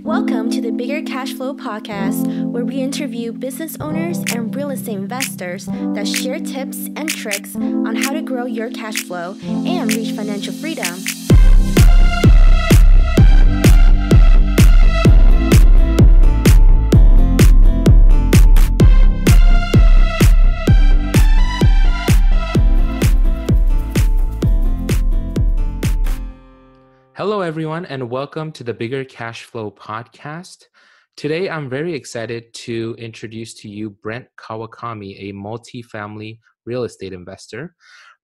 Welcome to the Bigger Cash Flow podcast, where we interview business owners and real estate investors that share tips and tricks on how to grow your cash flow and reach financial freedom. Hello, everyone, and welcome to the Bigger Cash Flow podcast. Today, I'm very excited to introduce to you Brent Kawakami, a multifamily real estate investor.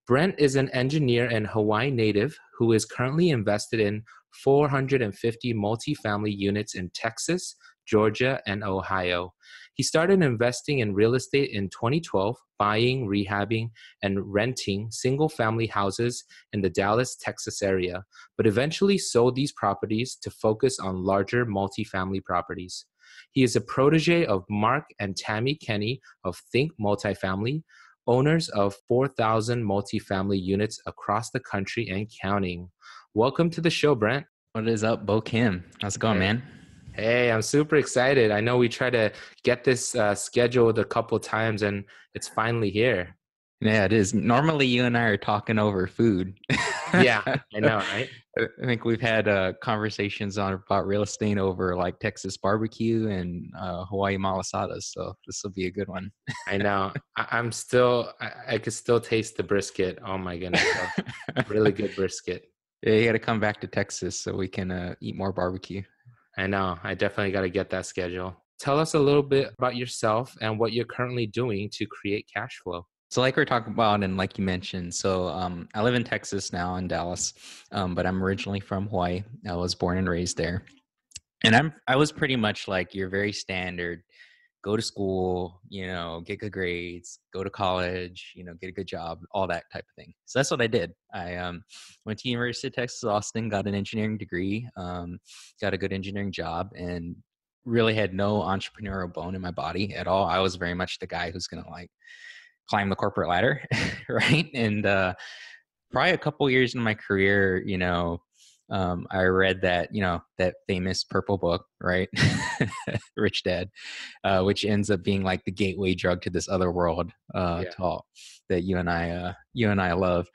Brent is an engineer and Hawaii native who is currently invested in 450 multifamily units in Texas, Georgia, and Ohio. He started investing in real estate in 2012, buying, rehabbing, and renting single-family houses in the Dallas, Texas area, but eventually sold these properties to focus on larger multifamily properties. He is a protégé of Mark and Tammy Kenney of Think Multifamily, owners of 4,000 multifamily units across the country and counting. Welcome to the show, Brent. What is up, Bo Kim? How's it going, man? Hey, I'm super excited. I know we tried to get this scheduled a couple times, and it's finally here. Yeah, it is. Normally, you and I are talking over food. Yeah, I know, right? I think we've had conversations about real estate over like Texas barbecue and Hawaii malasadas. So this will be a good one. I know. I could still taste the brisket. Oh my goodness, really good brisket. Yeah, you got to come back to Texas so we can eat more barbecue. I know. I definitely got to get that schedule. Tell us a little bit about yourself and what you're currently doing to create cash flow. So like we're talking about, and like you mentioned, so I live in Texas now in Dallas, but I'm originally from Hawaii. I was born and raised there. And I was pretty much like your very standard, go to school, get good grades, go to college, get a good job, all that type of thing. So that's what I did. I went to University of Texas, Austin, got an engineering degree, got a good engineering job, and really had no entrepreneurial bone in my body at all. I was very much the guy who's going to like climb the corporate ladder, right? And probably a couple years in my career, I read that, that famous purple book, right? Rich Dad, which ends up being like the gateway drug to this other world talk that you and I love.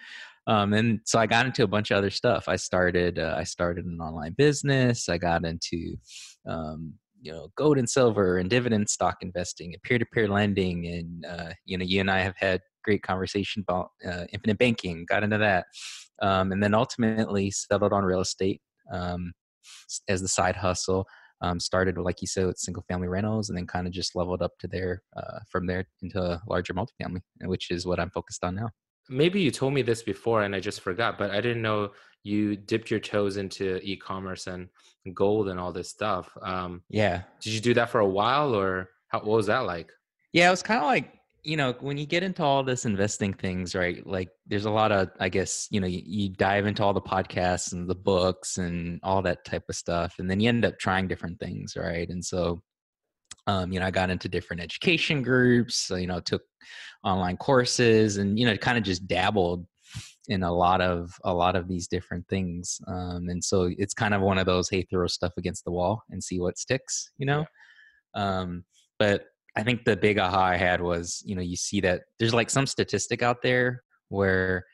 And so I got into a bunch of other stuff. I started an online business. I got into, gold and silver and dividend stock investing and peer-to-peer lending. And, you and I have had great conversation about infinite banking, got into that. And then ultimately settled on real estate as the side hustle. Started, like you said, with single family rentals, and then kind of just leveled up to there from there into larger multifamily, which is what I'm focused on now. Maybe you told me this before and I just forgot, but I didn't know you dipped your toes into e-commerce and gold and all this stuff. Yeah. Did you do that for a while, or what was that like? Yeah, it was kind of like, when you get into all this investing things, right? Like there's a lot of, I guess, you dive into all the podcasts and the books and all that type of stuff. And then you end up trying different things, right? And so, I got into different education groups, so, took online courses and, kind of just dabbled in a lot of these different things. And so it's kind of one of those, hey, throw stuff against the wall and see what sticks, Yeah. But I think the big aha I had was, you see that there's like some statistic out there where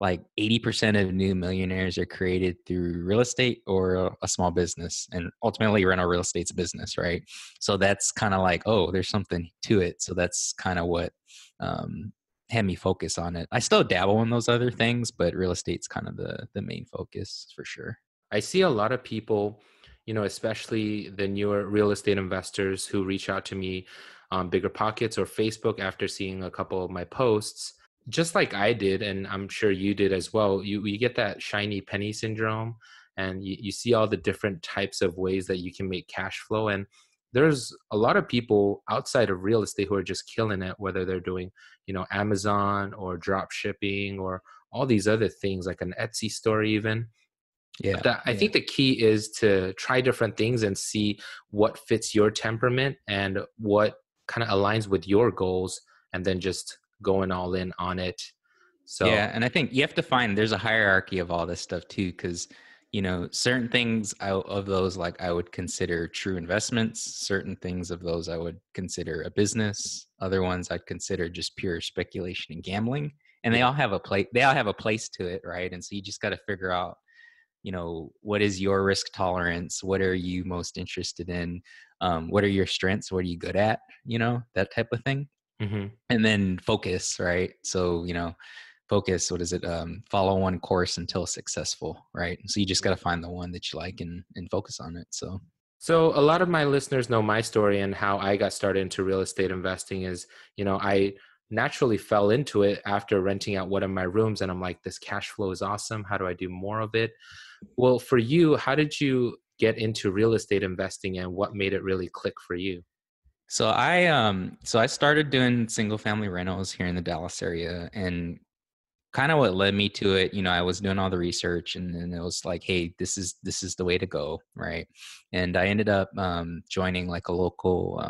like 80% of new millionaires are created through real estate or a small business, and ultimately rental real estate's a business, right? So that's kind of like, oh, there's something to it. So that's kind of what had me focus on it. I still dabble in those other things, but real estate's kind of the main focus for sure. I see a lot of people, especially the newer real estate investors who reach out to me on Bigger Pockets or Facebook after seeing a couple of my posts, just like I did, and I'm sure you did as well. You get that shiny penny syndrome, and you see all the different types of ways that you can make cash flow. And there's a lot of people outside of real estate who are just killing it, whether they're doing, Amazon or drop shipping or all these other things like an Etsy store even. Yeah. But I think the key is to try different things and see what fits your temperament and what kind of aligns with your goals, and then just going all in on it. So yeah, and I think you have to find there's a hierarchy of all this stuff too, because certain things of those, like I would consider true investments. Certain things of those I would consider a business. Other ones I'd consider just pure speculation and gambling. And they Yeah. all have a place. They all have a place to it, right? And so you just got to figure out, what is your risk tolerance? What are you most interested in? What are your strengths? What are you good at? That type of thing. Mm-hmm. And then focus, right? So, focus, what is it? Follow one course until successful, right? So you just got to find the one that you like and focus on it. So a lot of my listeners know my story and how I got started into real estate investing is, I naturally fell into it after renting out one of my rooms, and I'm like, this cash flow is awesome. How do I do more of it? Well, for you, how did you get into real estate investing and what made it really click for you? So I started doing single family rentals here in the Dallas area, and kind of what led me to it, I was doing all the research, and then it was like, hey, this is the way to go, right? And I ended up joining like a local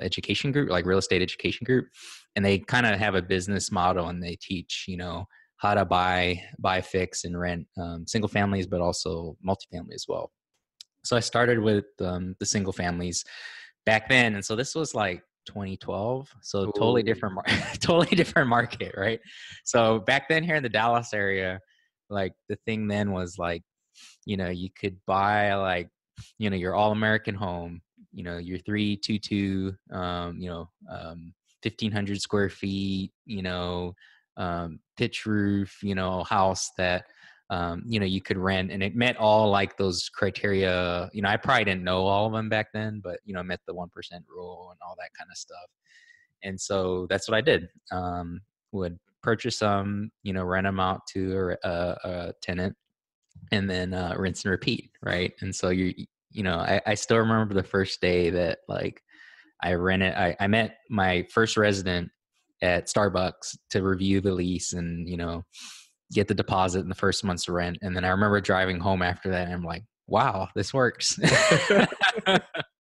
education group, like real estate education group, and they kind of have a business model, and they teach how to buy, fix, and rent single families, but also multifamily as well. So I started with the single families back then, and so this was like 2012, so totally Ooh. different totally different market, right? So back then here in the Dallas area, like the thing then was like, you could buy like, your all American home, your 322 1,500 square feet, pitch roof, house that you could rent, and it met all like those criteria. I probably didn't know all of them back then, but met the 1% rule and all that kind of stuff. And so that's what I did. Would purchase some, rent them out to a tenant, and then rinse and repeat, right? And so I still remember the first day that like I met my first resident at Starbucks to review the lease and get the deposit in the first month's rent. And then I remember driving home after that, and I'm like, wow, this works.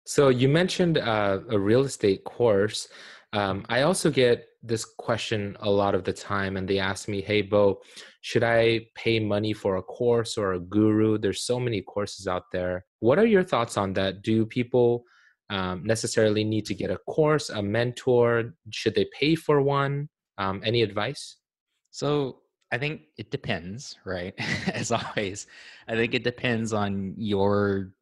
So you mentioned a real estate course. I also get this question a lot of the time, and they ask me, hey, Bo, should I pay money for a course or a guru? There's so many courses out there. What are your thoughts on that? Do people necessarily need to get a course, a mentor? Should they pay for one? Any advice? So I think it depends, right? As always, I think it depends on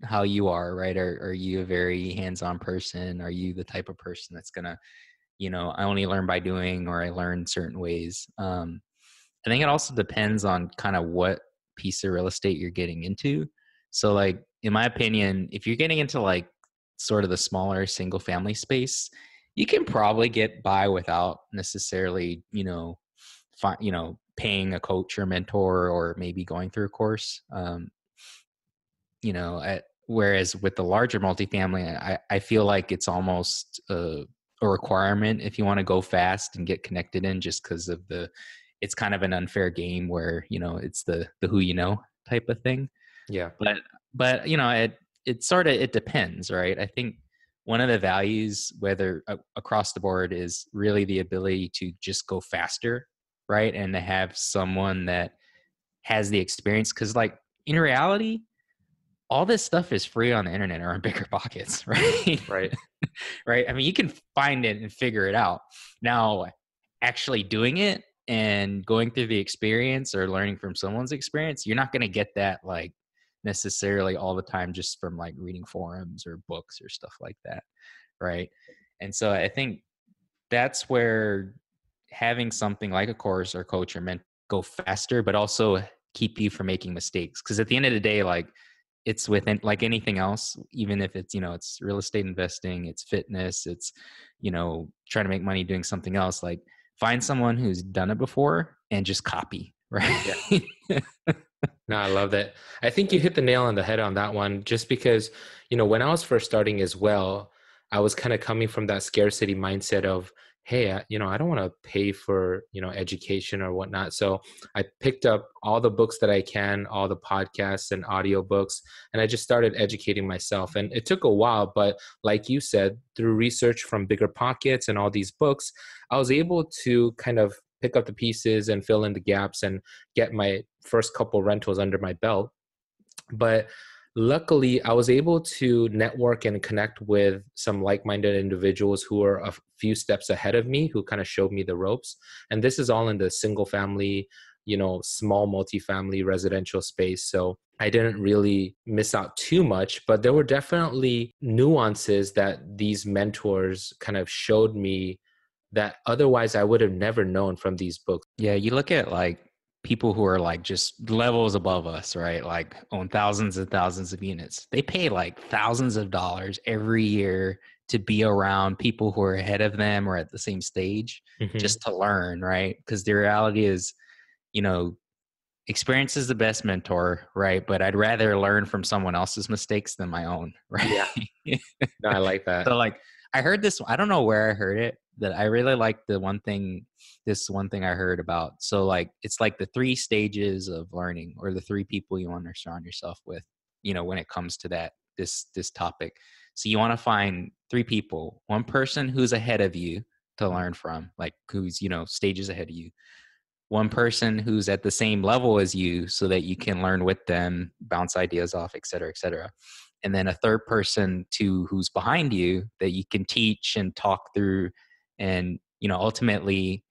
how you are, right? Are you a very hands-on person? Are you the type of person that's gonna, I only learn by doing, or I learn certain ways? I think it also depends on kind of what piece of real estate you're getting into. So like, in my opinion, if you're getting into like sort of the smaller single family space, you can probably get by without necessarily, paying a coach or mentor, or maybe going through a course. Whereas with the larger multifamily, I feel like it's almost a requirement if you want to go fast and get connected in, just because of it's kind of an unfair game where, it's the who type of thing. Yeah. But it depends, right? I think one of the values, whether across the board, is really the ability to just go faster, right? And to have someone that has the experience. Because like in reality, all this stuff is free on the internet or in Bigger Pockets, right? Right. Right. I mean, you can find it and figure it out. Now, actually doing it and going through the experience or learning from someone's experience, you're not going to get that like necessarily all the time just from like reading forums or books or stuff like that. Right. And so I think that's where having something like a course or coach or mentor go faster, but also keep you from making mistakes. Because at the end of the day, like it's within like anything else, even if it's, it's real estate investing, it's fitness, it's, trying to make money doing something else, like find someone who's done it before and just copy, right? Yeah. No, I love that. I think you hit the nail on the head on that one, just because, when I was first starting as well, I was kind of coming from that scarcity mindset of, hey, I don't want to pay for, education or whatnot. So I picked up all the books that I can, all the podcasts and audiobooks, and I just started educating myself. And it took a while, but like you said, through research from Bigger Pockets and all these books, I was able to kind of pick up the pieces and fill in the gaps and get my first couple rentals under my belt. But luckily, I was able to network and connect with some like-minded individuals who are a few steps ahead of me, who kind of showed me the ropes. And this is all in the single family, small multifamily residential space. So I didn't really miss out too much, but there were definitely nuances that these mentors kind of showed me that otherwise I would have never known from these books. Yeah, you look at like people who are like just levels above us, right? Like own thousands and thousands of units. They pay like thousands of dollars every year to be around people who are ahead of them or at the same stage just to learn, right? Because the reality is, experience is the best mentor, right? But I'd rather learn from someone else's mistakes than my own, right? Yeah. No, I like that. So like I heard this, I don't know where I heard it, that I really like this one thing I heard about. So like, it's like the 3 stages of learning, or the 3 people you want to surround yourself with, when it comes to this topic. So you want to find 3 people, one person who's ahead of you to learn from, like who's, stages ahead of you. One person who's at the same level as you so that you can learn with them, bounce ideas off, et cetera, et cetera. And then a third person who's behind you that you can teach and talk through. And, ultimately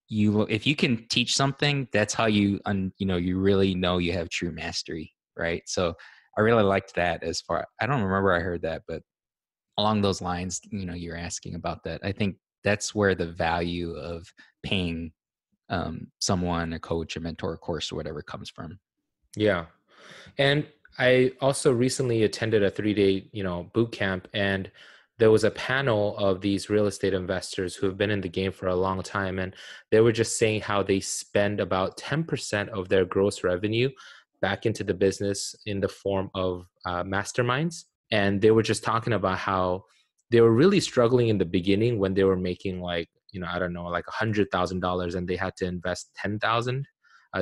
if you can teach something, that's how you really know you have true mastery. Right. So I really liked that. I don't remember I heard that, but along those lines, you're asking about that. I think that's where the value of paying someone, a coach, a mentor, a course, or whatever comes from. Yeah. And I also recently attended a 3-day, boot camp, and there was a panel of these real estate investors who have been in the game for a long time. And they were just saying how they spend about 10% of their gross revenue back into the business in the form of masterminds. And they were just talking about how they were really struggling in the beginning when they were making like, I don't know, like $100,000, and they had to invest 10,000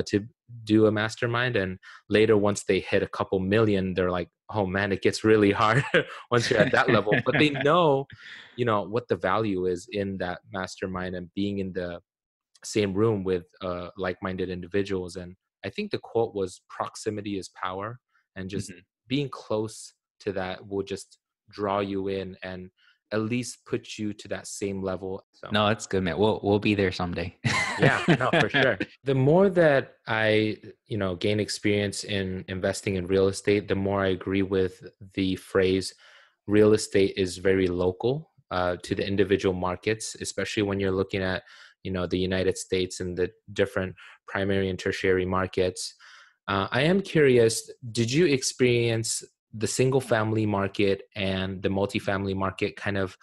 to do a mastermind. And later, once they hit a couple million, they're like, oh man, it gets really hard once you're at that level. But they know, what the value is in that mastermind and being in the same room with like-minded individuals. And I think the quote was, proximity is power, and just being close to that will just draw you in and at least put you to that same level. So. No, that's good, man. We'll be there someday. Yeah, no, for sure. The more that I, gain experience in investing in real estate, the more I agree with the phrase, real estate is very local to the individual markets, especially when you're looking at, the United States and the different primary and tertiary markets. I am curious, did you experience the single family market and the multifamily market kind of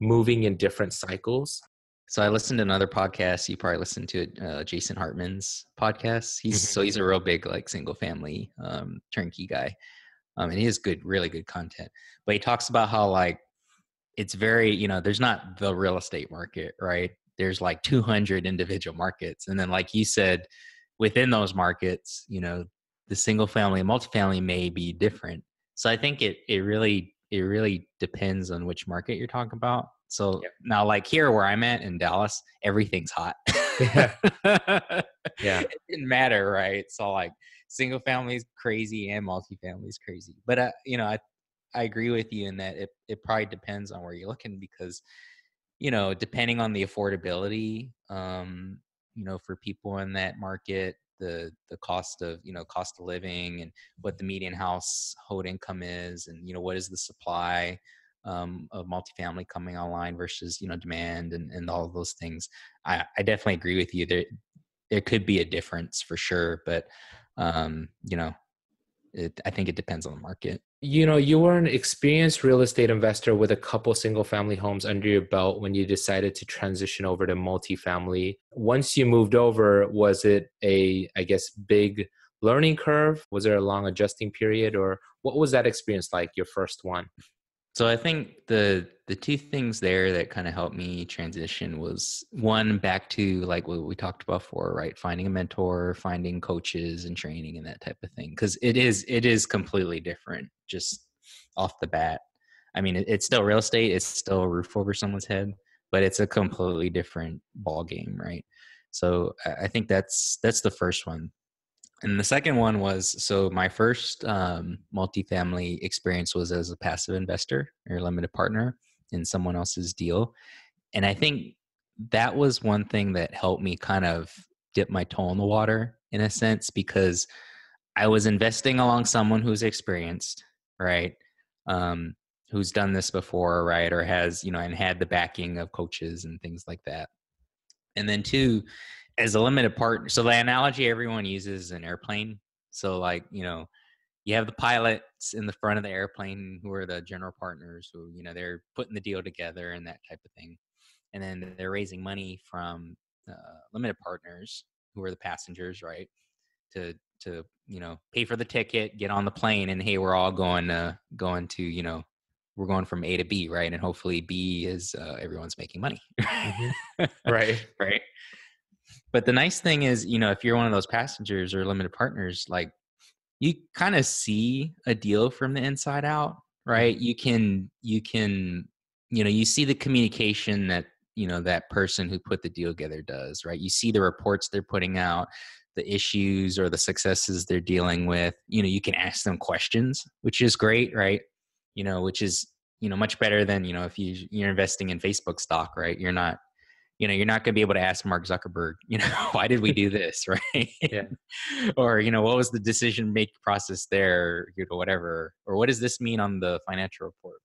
moving in different cycles? So I listened to another podcast. You probably listened to it, Jason Hartman's podcast. He's a real big like single family turnkey guy, and he has really good content. But he talks about how like it's very there's not the real estate market, right? There's like 200 individual markets, and then like you said, within those markets, the single family and multifamily may be different. So I think it really depends on which market you're talking about. So now like here where I'm at in Dallas, everything's hot. Yeah. It didn't matter, right? So like single family is crazy and multifamily is crazy. But I agree with you in that it probably depends on where you're looking, because depending on the affordability, for people in that market, the cost of living, and what the median household income is, and what is the supply of multifamily coming online versus demand, and all of those things. I definitely agree with you. There could be a difference for sure, but I think it depends on the market. You were an experienced real estate investor with a couple single family homes under your belt when you decided to transition over to multifamily. Once you moved over, was it a, I guess, big learning curve? Was there a long adjusting period, or what was that experience like, your first one? So I think the 2 things there that kind of helped me transition was, one, back to like what we talked about before, right? Finding a mentor, finding coaches and training and that type of thing. Because it is completely different just off the bat. I mean, it's still real estate, it's still a roof over someone's head, but it's a completely different ball game, right? So I think that's the first one. And the second one was, so my first multifamily experience was as a passive investor or limited partner in someone else's deal. And I think that was one thing that helped me kind of dip my toe in the water in a sense, because I was investing along someone who's experienced, right? Who's done this before, right? Or has, and had the backing of coaches and things like that. And then two, as a limited partner, so the analogy everyone uses is an airplane. So like, you have the pilots in the front of the airplane who are the general partners who, they're putting the deal together and that type of thing. And then they're raising money from limited partners who are the passengers, right? To pay for the ticket, get on the plane, and hey, we're all going to we're going from A to B, right? And hopefully B is everyone's making money. Mm-hmm. Right. Right. But the nice thing is, if you're one of those passengers or limited partners, like you kind of see a deal from the inside out, right? Mm-hmm. You can, you see the communication that, that person who put the deal together does, right? You see the reports they're putting out, the issues or the successes they're dealing with. You can ask them questions, which is great, right? Which is, much better than, if you're investing in Facebook stock, right? You're not going to be able to ask Mark Zuckerberg, why did we do this, right? Yeah. Or, what was the decision make process there, whatever, or what does this mean on the financial report?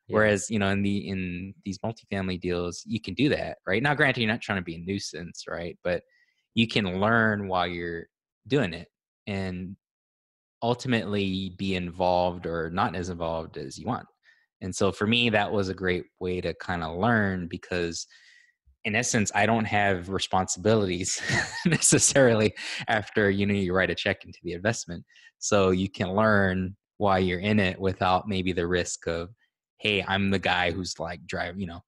Yeah. Whereas, in these multifamily deals, you can do that, right? Now, granted, you're not trying to be a nuisance, right? But you can learn while you're doing it and ultimately be involved or not as involved as you want. And so for me, that was a great way to kind of learn, because in essence, I don't have responsibilities necessarily after, you write a check into the investment. So you can learn while you're in it without maybe the risk of, hey, I'm the guy who's like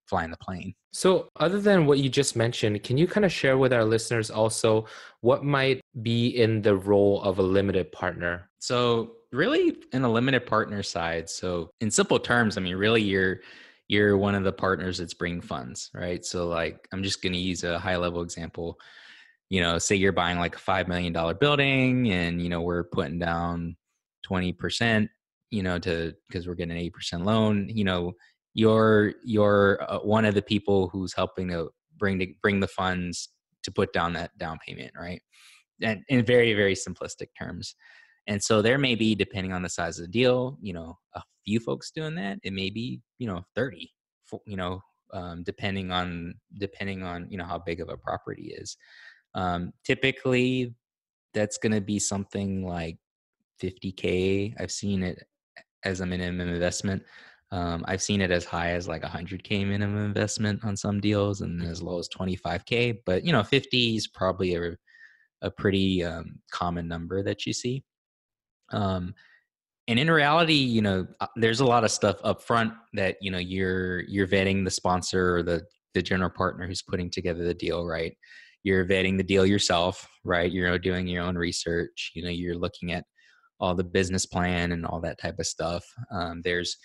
flying the plane. So other than what you just mentioned, can you kind of share with our listeners also what might be in the role of a limited partner? So really in a limited partner side, so in simple terms, I mean, really you're one of the partners that's bringing funds, right? So like, I'm just going to use a high level example. Say you're buying like a $5 million building and, we're putting down 20%, because we're getting an 8% loan, you're one of the people who's helping to bring the funds to put down that down payment, right? And in very, very simplistic terms. And so there may be, depending on the size of the deal, a few folks doing that. It may be, 30, depending on, how big of a property is. Typically that's going to be something like $50K. I've seen it as a minimum investment. I've seen it as high as like $100K minimum investment on some deals, and as low as $25K. But 50 is probably a pretty common number that you see. And in reality, there's a lot of stuff up front that you're vetting the sponsor or the general partner who's putting together the deal, right? You're vetting the deal yourself, right? You're doing your own research. You're looking at all the business plan and all that type of stuff. There's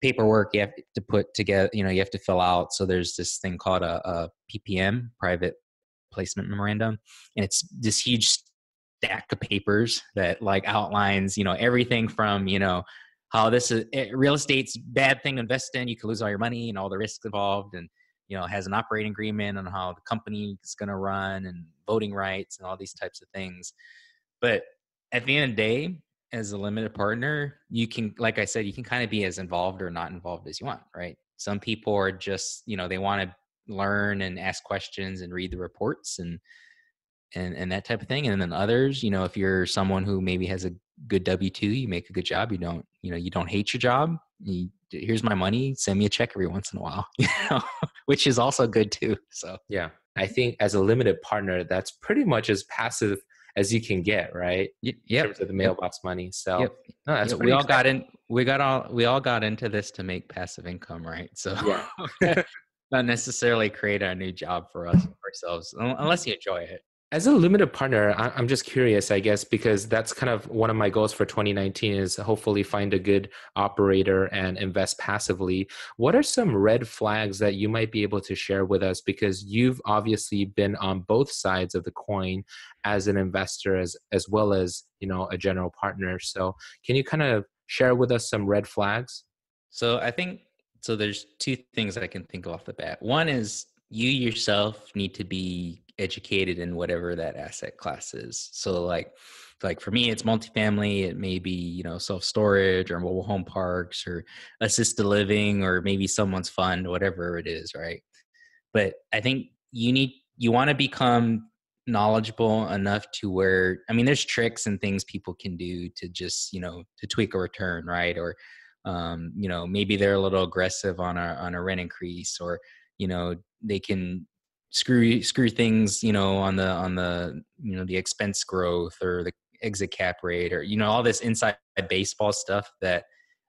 paperwork you have to put together, you have to fill out. So there's this thing called a PPM, private placement memorandum. And it's this huge stack of papers that like outlines, everything from, how this is real estate's bad thing to invest in. You could lose all your money and all the risks involved. And, has an operating agreement on how the company is going to run and voting rights and all these types of things. But at the end of the day, as a limited partner, you can, like I said, you can kind of be as involved or not involved as you want, right? Some people are just, they want to learn and ask questions and read the reports and that type of thing. And then others, if you're someone who maybe has a good W-2, you make a good job, you don't hate your job. Here's my money, send me a check every once in a while, which is also good too. So yeah, I think as a limited partner, that's pretty much as passive as you can get, right? Yep. In terms of the mailbox money. So no, that's we all got into this to make passive income, right? So yeah. not necessarily create a new job for ourselves, unless you enjoy it. As a limited partner, I'm just curious, I guess, because that's kind of one of my goals for 2019 is hopefully find a good operator and invest passively. What are some red flags that you might be able to share with us? Because you've obviously been on both sides of the coin as an investor as well as, a general partner. So can you kind of share with us some red flags? So I think there's two things I can think of off the bat. One is you yourself need to be educated in whatever that asset class is. So like for me, it's multifamily. It may be, self-storage or mobile home parks or assisted living or maybe someone's fund, whatever it is, right? But I think you want to become knowledgeable enough to where, I mean, there's tricks and things people can do to just, to tweak a return, right? Or, maybe they're a little aggressive on a rent increase, or, they can screw things, on the, the expense growth or the exit cap rate, or, all this inside baseball stuff that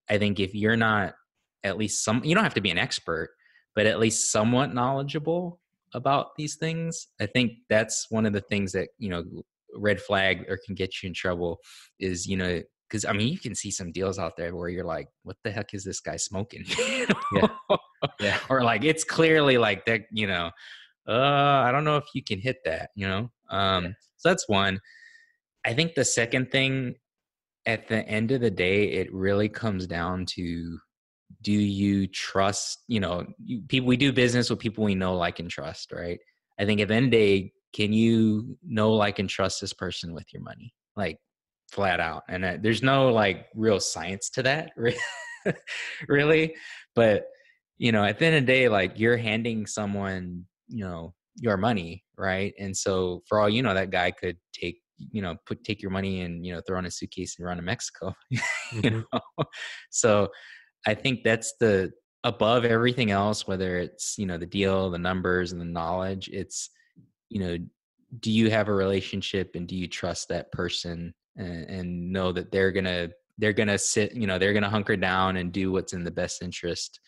I think if you're not at least you don't have to be an expert, but at least somewhat knowledgeable about these things. I think that's one of the things that, red flag or can get you in trouble is, because I mean, you can see some deals out there where you're like, what the heck is this guy smoking? Yeah. Yeah. Or like, it's clearly like that, I don't know if you can hit that, So that's one. I think the second thing, at the end of the day, it really comes down to, do you trust, we do business with people we know, like, and trust, right? I think at the end of the day, can you know, like, and trust this person with your money? Like, flat out. And there's no like real science to that, really. But, at the end of the day, like, you're handing someone, your money, right? And so for all that guy could take, take your money and, throw in a suitcase and run to Mexico, Mm-hmm. So I think that's the above everything else, whether it's, the deal, the numbers, and the knowledge, it's, do you have a relationship and do you trust that person and know that they're going to sit, they're going to hunker down and do what's in the best interest,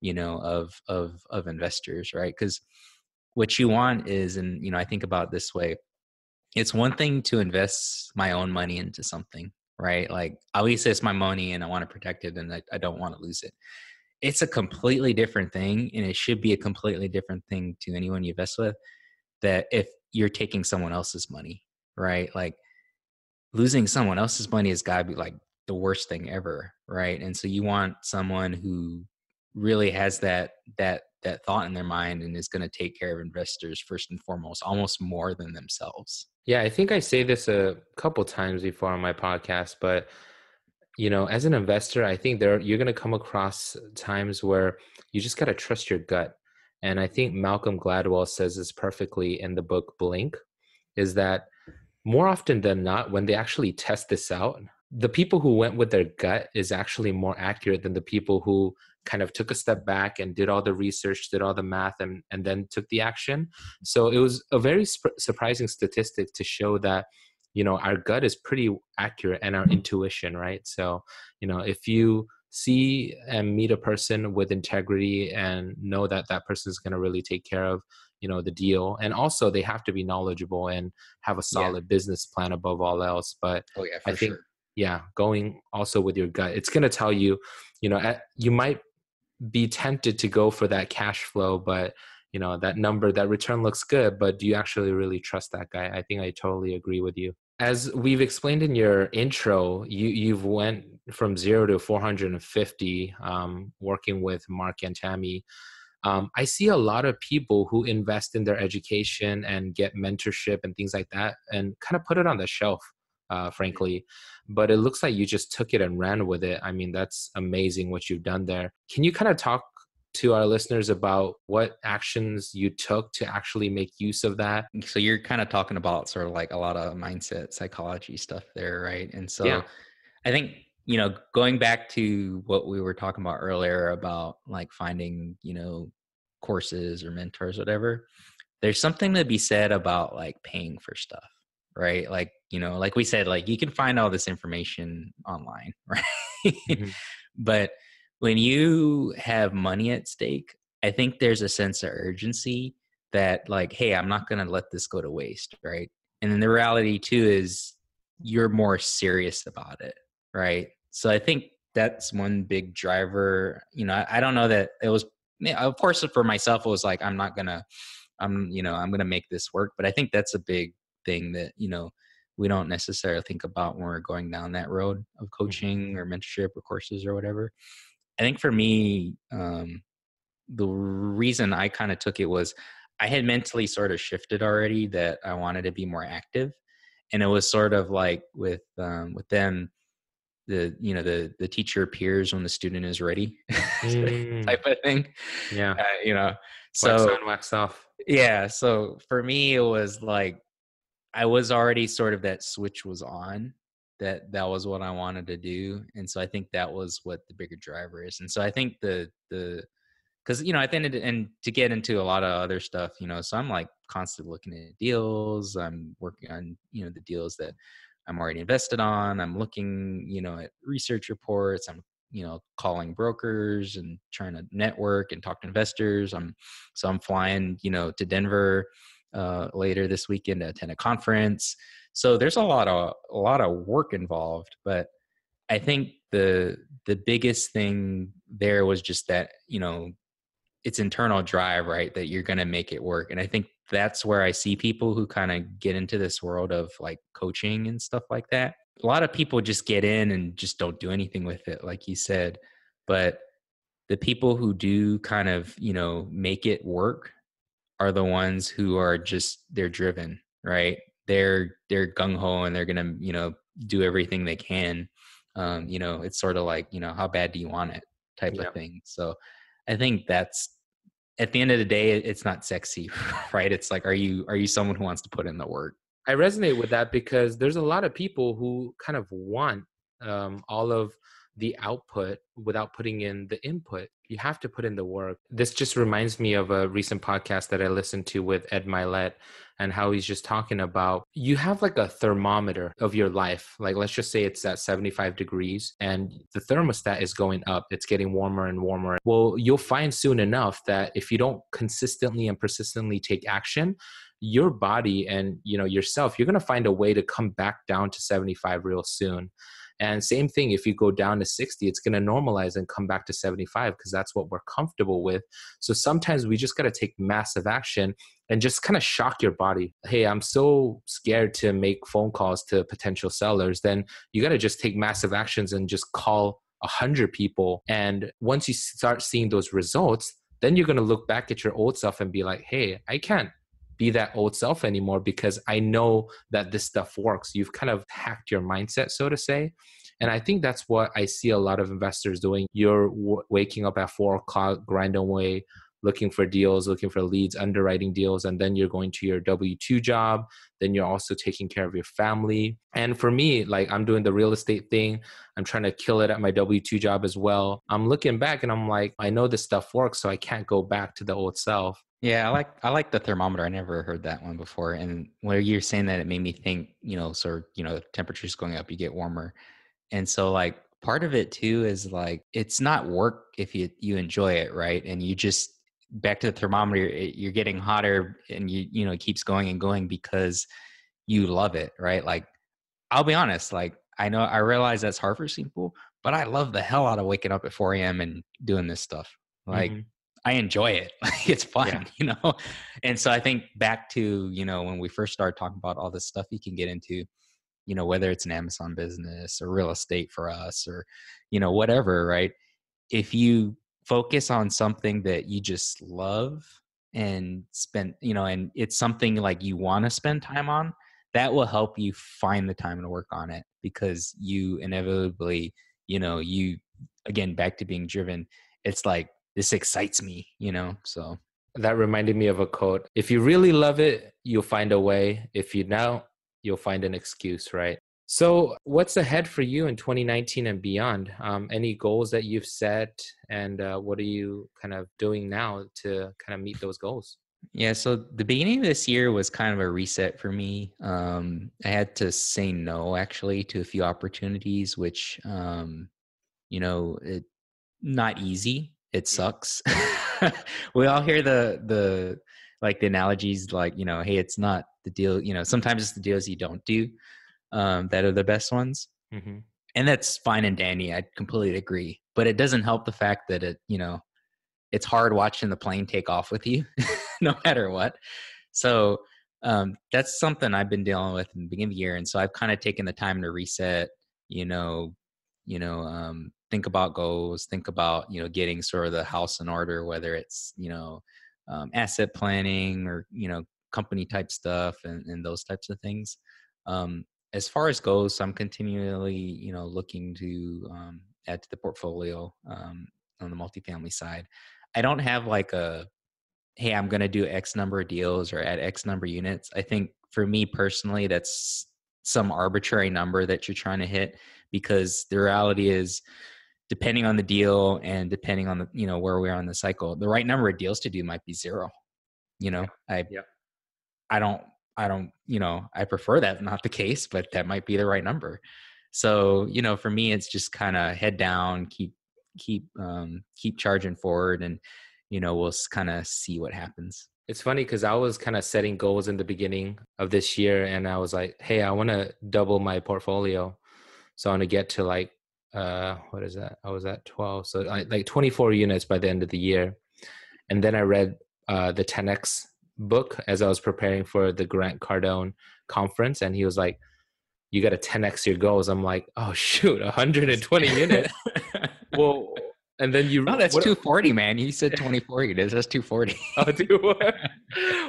of investors, right? Because what you want is, and, I think about it this way, it's one thing to invest my own money into something, right? Like, obviously it's my money and I want to protect it and I don't want to lose it. It's a completely different thing, and it should be a completely different thing to anyone you invest with, that if you're taking someone else's money, right? Like, losing someone else's money has got to be like the worst thing ever, right? And so you want someone who really has that thought in their mind and is going to take care of investors first and foremost, almost more than themselves. Yeah, I think I say this a couple times before on my podcast, but as an investor, I think you're going to come across times where you just got to trust your gut. And I think Malcolm Gladwell says this perfectly in the book Blink, is that more often than not, when they actually test this out, the people who went with their gut is actually more accurate than the people who kind of took a step back and did all the research, did all the math, and then took the action. So it was a very surprising statistic to show that, our gut is pretty accurate, and our intuition, right? So, if you see and meet a person with integrity and know that that person is going to really take care of, the deal, and also they have to be knowledgeable and have a solid business plan above all else. But I think, going also with your gut, it's going to tell you, you might be tempted to go for that cash flow, but that number, that return looks good, but do you actually really trust that guy? I think I totally agree with you. As we've explained in your intro, you've went from 0 to 450, working with Mark and Tammy. I see a lot of people who invest in their education and get mentorship and things like that and kind of put it on the shelf, frankly. But it looks like you just took it and ran with it. I mean, that's amazing what you've done there. Can you kind of talk to our listeners about what actions you took to actually make use of that? So you're kind of talking about sort of like a lot of mindset, psychology stuff there, right? And so I think, going back to what we were talking about earlier about like finding, courses or mentors, whatever, there's something to be said about like paying for stuff, right? Like, like we said, like you can find all this information online, right? Mm-hmm. But when you have money at stake, I think there's a sense of urgency that like, hey, I'm not going to let this go to waste, right? And then the reality too is you're more serious about it, right? So I think that's one big driver. I don't know that it was, of course, for myself, it was like, I'm going to make this work. But I think that's a big thing that, we don't necessarily think about when we're going down that road of coaching or mentorship or courses or whatever. I think for me, the reason I kind of took it was I had mentally sort of shifted already that I wanted to be more active. And it was sort of like with them, the teacher appears when the student is ready type of thing. Yeah. So Wax on, wax off. yeah. So for me, it was like, I was already sort of, that switch was on, that was what I wanted to do. And so I think that was what the bigger driver is. And so I think because at the end of and to get into a lot of other stuff, so I'm like constantly looking at deals. I'm working on the deals that I'm already invested on. I'm looking at research reports. I'm calling brokers and trying to network and talk to investors. I'm flying to Denver later this weekend to attend a conference. So there's a lot of work involved, but I think the biggest thing there was just that it's internal drive, right? That you're going to make it work. And I think that's where I see people who kind of get into this world of like coaching and stuff like that. A lot of people just get in and just don't do anything with it, like you said. But the people who do kind of, make it work are the ones who are just, they're driven, right? They're gung ho and they're going to, do everything they can. It's sort of like, how bad do you want it type of thing. So I think that's, at the end of the day, it's not sexy, right? It's like, are you someone who wants to put in the work? I resonate with that because there's a lot of people who kind of want all of the output without putting in the input. You have to put in the work. This just reminds me of a recent podcast that I listened to with Ed Milet, and how he's just talking about, you have like a thermometer of your life. Like, let's just say it's at 75 degrees and the thermostat is going up. It's getting warmer and warmer. Well, you'll find soon enough that if you don't consistently and persistently take action, your body and yourself, you're going to find a way to come back down to 75 real soon. And same thing, if you go down to 60, it's going to normalize and come back to 75 because that's what we're comfortable with. So sometimes we just got to take massive action and just kind of shock your body. Hey, I'm so scared to make phone calls to potential sellers. Then you got to just take massive actions and just call 100 people. And once you start seeing those results, then you're going to look back at your old self and be like, hey, I can't be that old self anymore because I know that this stuff works. You've kind of hacked your mindset, so to say. And I think that's what I see a lot of investors doing. You're waking up at 4 o'clock, grinding away, looking for deals, looking for leads, underwriting deals, and then you're going to your W-2 job. Then you're also taking care of your family. And for me, like, I'm doing the real estate thing. I'm trying to kill it at my W-2 job as well. I'm looking back and I'm like, I know this stuff works, so I can't go back to the old self. Yeah, I like the thermometer. I never heard that one before. And when you're saying that, it made me think, temperature's going up, you get warmer. And so like part of it too is like, it's not work if you enjoy it, right? And you just, back to the thermometer, you're getting hotter and it keeps going and going because you love it, right? Like, I'll be honest, like, I realize that's hard for some people, but I love the hell out of waking up at 4 a.m. and doing this stuff. Like, I enjoy it. It's fun, And so I think back to, when we first started talking about all this stuff you can get into, whether it's an Amazon business or real estate for us or, whatever, right? If you focus on something that you just love and spend, and it's something like you want to spend time on, that will help you find the time to work on it because you inevitably, you, again, back to being driven, it's like, this excites me, so. That reminded me of a quote. If you really love it, you'll find a way. If you don't, you'll find an excuse, right? So what's ahead for you in 2019 and beyond? Any goals that you've set, and what are you kind of doing now to kind of meet those goals? Yeah, so the beginning of this year was kind of a reset for me. I had to say no, actually, to a few opportunities, which, it not easy. It sucks. We all hear the like the analogies, like, hey, it's not the deal, sometimes it's the deals you don't do that are the best ones. Mm-hmm. And that's fine and dandy. I completely agree. But it doesn't help the fact that it's hard watching the plane take off with you no matter what. So that's something I've been dealing with in the beginning of the year. And so I've kind of taken the time to reset, think about goals, think about, getting sort of the house in order, whether it's, asset planning or, company type stuff and those types of things. As far as goes, I'm continually, looking to add to the portfolio on the multifamily side. I don't have like hey, I'm going to do X number of deals or add X number of units. I think for me personally, that's some arbitrary number that you're trying to hit, because the reality is, depending on the deal and depending on the, where we are in the cycle, the right number of deals to do might be 0. I don't, I prefer that not the case, but that might be the right number. So, for me, it's just kind of head down, keep charging forward, and, we'll kind of see what happens. It's funny because I was kind of setting goals in the beginning of this year, and I was like, hey, I want to double my portfolio. So I want to get to like, what is that? I was at 12. So like 24 units by the end of the year. And then I read the 10X book as I was preparing for the Grant Cardone conference. And he was like, you got to 10X your goals. I'm like, oh shoot, 120 units. Well, and then that's 240, man. You said 24 units. That's 240.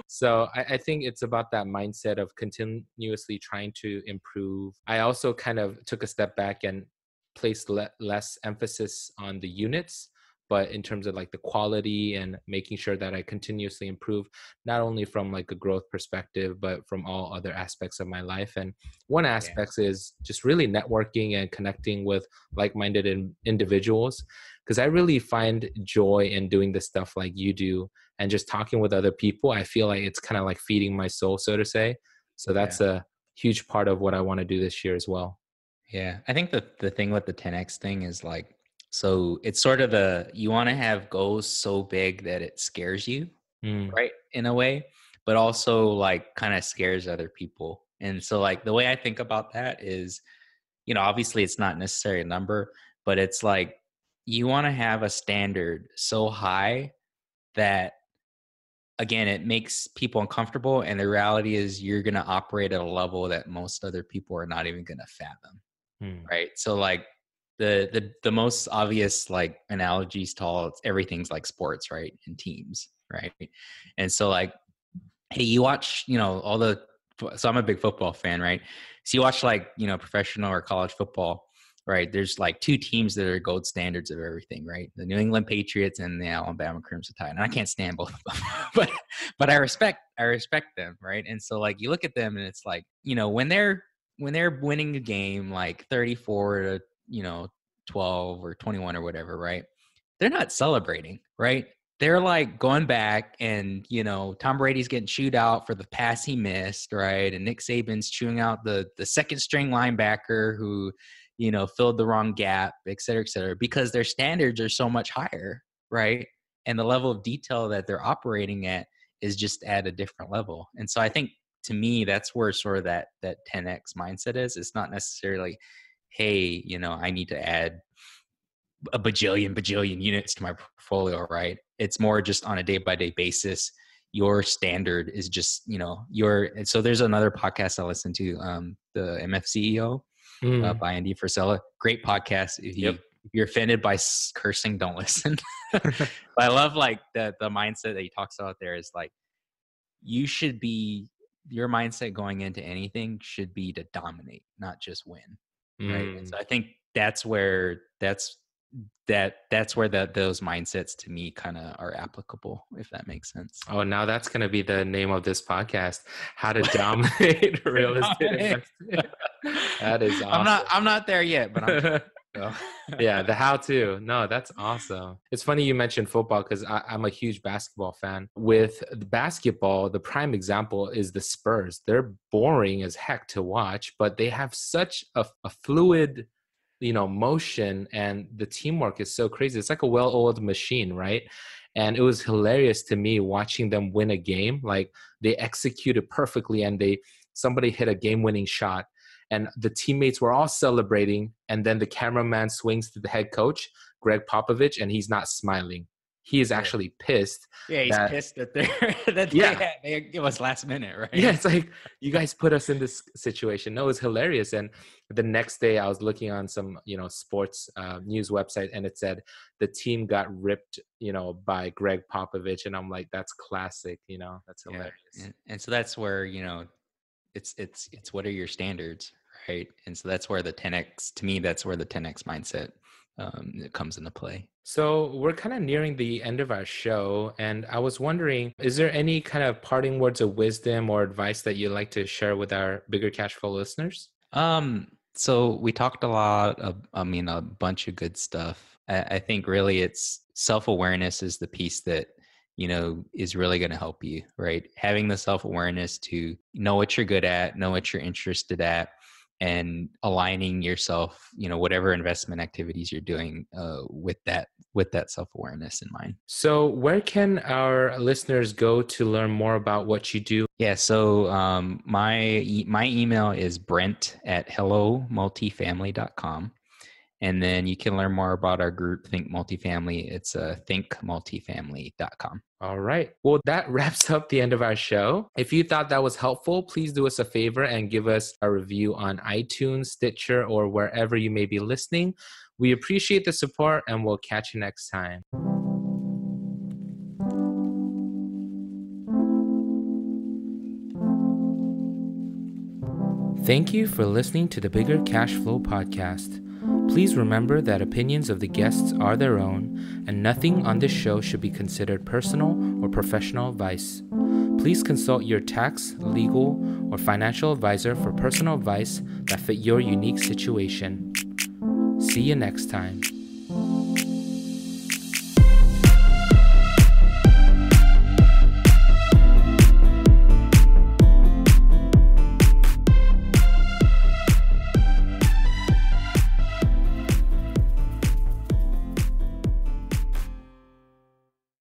So I think it's about that mindset of continuously trying to improve. I also kind of took a step back and placed less emphasis on the units, but in terms of like the quality and making sure that I continuously improve, not only from like a growth perspective, but from all other aspects of my life. And one aspect is just really networking and connecting with like-minded individuals, because I really find joy in doing the stuff like you do and just talking with other people. I feel like it's kind of like feeding my soul, so to say. So that's a huge part of what I want to do this year as well. Yeah. I think the thing with the 10X thing is like, so it's sort of you want to have goals so big that it scares you, right? In a way, but also like kind of scares other people. And so like the way I think about that is, obviously it's not necessarily a number, but it's like, you want to have a standard so high that, again, it makes people uncomfortable. And the reality is you're going to operate at a level that most other people are not even going to fathom. Right. So like the most obvious like analogies to all, everything's like sports, right? And teams. Right. And so like, hey, you watch, so I'm a big football fan, right? So you watch like, professional or college football, right? There's like 2 teams that are gold standards of everything, right? The New England Patriots and the Alabama Crimson Tide. And I can't stand both of them, but I respect them, right? And so like you look at them and it's like, when they're winning a game like 34 to 12 or 21 or whatever, right? They're not celebrating, right? They're like going back and, Tom Brady's getting chewed out for the pass he missed, right? And Nick Saban's chewing out the second string linebacker who, filled the wrong gap, et cetera, because their standards are so much higher, right? And the level of detail that they're operating at is just at a different level. And so I think, to me, that's where sort of that 10X mindset is. It's not necessarily, hey, I need to add a bajillion units to my portfolio, right? It's more just on a day-by-day basis. Your standard is just, and so there's another podcast I listen to, the MF CEO by Andy Frisella. Great podcast. If you're offended by cursing, don't listen. But I love like the mindset that he talks about there is like, your mindset going into anything should be to dominate, not just win. Right. And so I think that's where those mindsets to me kind of are applicable, if that makes sense. Oh, now that's going to be the name of this podcast: How to Dominate Real Estate Investing. That is awesome. I'm not there yet, but I'm yeah, the how-to. No, that's awesome. It's funny you mentioned football because I'm a huge basketball fan. With the basketball, the prime example is the Spurs. They're boring as heck to watch, but they have such a fluid, motion, and the teamwork is so crazy. It's like a well-oiled machine, right? And it was hilarious to me watching them win a game. Like they executed perfectly and somebody hit a game-winning shot and the teammates were all celebrating. And then the cameraman swings to the head coach, Greg Popovich, and he's not smiling. He is actually pissed. Yeah, he's pissed that it was last minute, right? Yeah, it's like, you guys put us in this situation. No, it was hilarious. And the next day I was looking on some, sports news website, and it said the team got ripped, by Greg Popovich. And I'm like, that's classic, that's hilarious. And so that's where, it's what are your standards, right? And so that's where the 10X, to me, that's where the 10X mindset it comes into play. So we're kind of nearing the end of our show, and I was wondering, is there any kind of parting words of wisdom or advice that you'd like to share with our Bigger Cash Flow listeners? So we talked a lot of, a bunch of good stuff. I think really it's self-awareness is the piece that, is really going to help you, right? Having the self-awareness to know what you're good at, know what you're interested at, and aligning yourself, whatever investment activities you're doing with that self-awareness in mind. So where can our listeners go to learn more about what you do? Yeah, so my email is brent@HelloMultifamily.com. And then you can learn more about our group, Think Multifamily. It's thinkmultifamily.com. All right. Well, that wraps up the end of our show. If you thought that was helpful, please do us a favor and give us a review on iTunes, Stitcher, or wherever you may be listening. We appreciate the support, and we'll catch you next time. Thank you for listening to the Bigger Cash Flow podcast. Please remember that opinions of the guests are their own, and nothing on this show should be considered personal or professional advice. Please consult your tax, legal, or financial advisor for personal advice that fit your unique situation. See you next time.